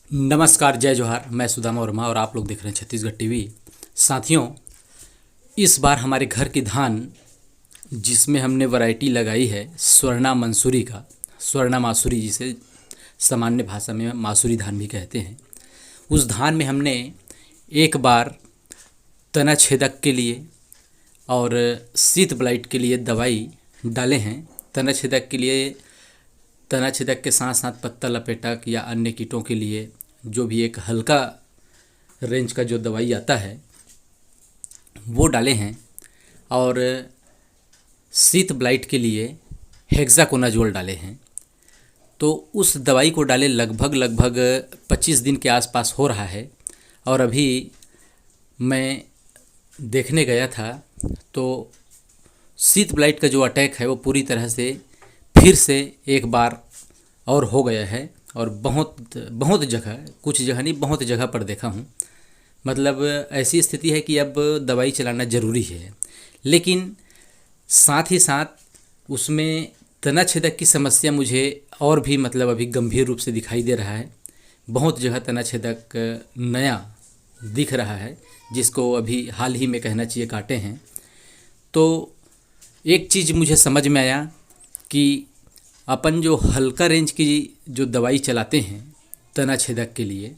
नमस्कार, जय जोहार। मैं सुदामा वर्मा और आप लोग देख रहे हैं छत्तीसगढ़ टीवी। साथियों, इस बार हमारे घर की धान जिसमें हमने वैरायटी लगाई है स्वर्णा मंसूरी का, स्वर्णा मासूरी जिसे सामान्य भाषा में मासूरी धान भी कहते हैं, उस धान में हमने एक बार तना छेदक के लिए और शीत ब्लाइट के लिए दवाई डाले हैं। तना छेदक के लिए, तना छेदक के साथ साथ पत्ता लपेटक या अन्य कीटों के लिए जो भी एक हल्का रेंज का जो दवाई आता है वो डाले हैं, और शीत ब्लाइट के लिए हेक्साकोनाजोल डाले हैं। तो उस दवाई को डाले लगभग 25 दिन के आसपास हो रहा है। और अभी मैं देखने गया था तो शीत ब्लाइट का जो अटैक है वो पूरी तरह से फिर से एक बार और हो गया है, और बहुत जगह, कुछ जगह नहीं बहुत जगह पर देखा हूँ। मतलब ऐसी स्थिति है कि अब दवाई चलाना ज़रूरी है, लेकिन साथ ही साथ उसमें तना छेदक की समस्या मुझे और भी मतलब अभी गंभीर रूप से दिखाई दे रहा है। बहुत जगह तना छेदक नया दिख रहा है, जिसको अभी हाल ही में कहना चाहिए काटे हैं। तो एक चीज़ मुझे समझ में आया कि अपन जो हल्का रेंज की जो दवाई चलाते हैं तना छेदक के लिए,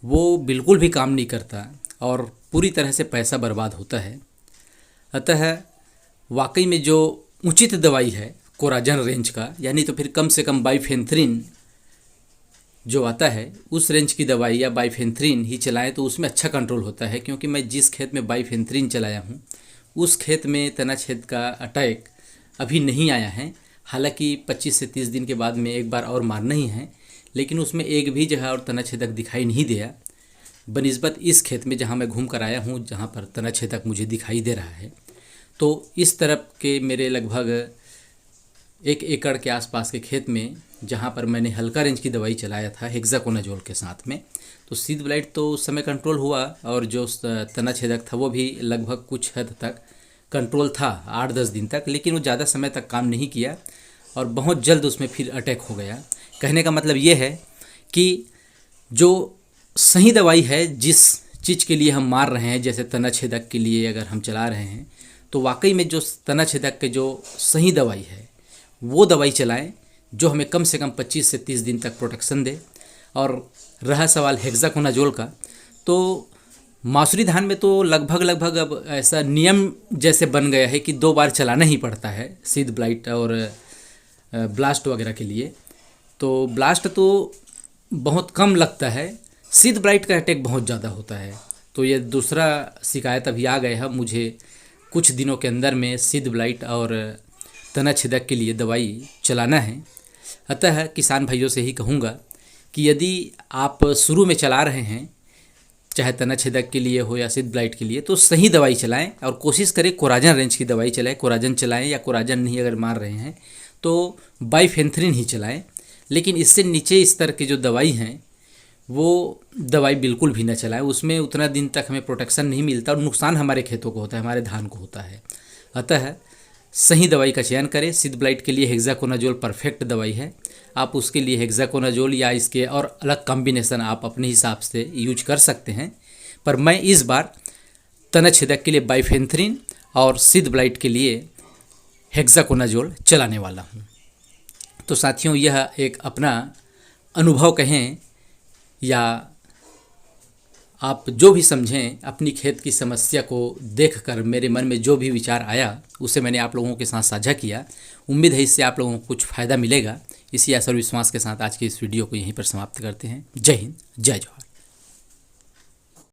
वो बिल्कुल भी काम नहीं करता और पूरी तरह से पैसा बर्बाद होता है। अतः वाकई में जो उचित दवाई है कोराजन रेंज का, यानी तो फिर कम से कम बाइफेंथ्रिन जो आता है उस रेंज की दवाई या बाइफेंथ्रिन ही चलाएं तो उसमें अच्छा कंट्रोल होता है। क्योंकि मैं जिस खेत में बाइफेंथ्रिन चलाया हूँ उस खेत में तना छेद का अटैक अभी नहीं आया है। हालांकि 25 से 30 दिन के बाद में एक बार और मारना ही है, लेकिन उसमें एक भी जगह और तना छेदक दिखाई नहीं दिया बनिस्बत इस खेत में जहाँ मैं घूम कर आया हूँ, जहाँ पर तना छेदक मुझे दिखाई दे रहा है। तो इस तरफ के मेरे लगभग 1 एकड़ के आसपास के खेत में जहाँ पर मैंने हल्का रेंज की दवाई चलाया था हेक्साकोनाजोल के साथ में, तो शीत ब्लाइट तो उस समय कंट्रोल हुआ और जो तना छेदक था वो भी लगभग कुछ हद तक कंट्रोल था 8-10 दिन तक, लेकिन वो ज़्यादा समय तक काम नहीं किया और बहुत जल्द उसमें फिर अटैक हो गया। कहने का मतलब ये है कि जो सही दवाई है जिस चीज़ के लिए हम मार रहे हैं, जैसे तना छेदक के लिए अगर हम चला रहे हैं तो वाकई में जो तना छेदक के जो सही दवाई है वो दवाई चलाएं जो हमें कम से कम 25 से 30 दिन तक प्रोटेक्शन दे। और रहा सवाल हेक्साकोनाजोल का, तो मासूरी धान में तो लगभग अब ऐसा नियम जैसे बन गया है कि 2 बार चलाना ही पड़ता है शीत ब्लाइट और ब्लास्ट वगैरह के लिए। तो ब्लास्ट तो बहुत कम लगता है, शीत ब्लाइट का अटैक बहुत ज़्यादा होता है। तो ये दूसरा शिकायत अभी आ गया है, मुझे कुछ दिनों के अंदर में शीत ब्लाइट और तना छेदक के लिए दवाई चलाना है। अतः किसान भाइयों से ही कहूँगा कि यदि आप शुरू में चला रहे हैं, चाहे तना छेदक के लिए हो या शीत ब्लाइट के लिए, तो सही दवाई चलाएं और कोशिश करें कोराजन रेंज की दवाई चलाएं। कोराजन चलाएं या कोराजन नहीं अगर मार रहे हैं तो बाइफेंथ्रिन ही चलाएं। लेकिन इससे नीचे स्तर की जो दवाई हैं वो दवाई बिल्कुल भी ना चलाएं, उसमें उतना दिन तक हमें प्रोटेक्शन नहीं मिलता और नुकसान हमारे खेतों को होता है, हमारे धान को होता है। अतः सही दवाई का चयन करें। शीत ब्लाइट के लिए हेक्साकोनाजोल परफेक्ट दवाई है, आप उसके लिए हेक्साकोनाजोल या इसके और अलग कॉम्बिनेशन आप अपने हिसाब से यूज कर सकते हैं। पर मैं इस बार तना छेदक के लिए बाइफेंथ्रिन और शीत ब्लाइट के लिए हेक्साकोनाजोल चलाने वाला हूँ। तो साथियों, यह एक अपना अनुभव कहें या आप जो भी समझें, अपनी खेत की समस्या को देखकर मेरे मन में जो भी विचार आया उसे मैंने आप लोगों के साथ साझा किया। उम्मीद है इससे आप लोगों को कुछ फ़ायदा मिलेगा। इसी आशा और विश्वास के साथ आज के इस वीडियो को यहीं पर समाप्त करते हैं। जय हिंद, जय जोहार।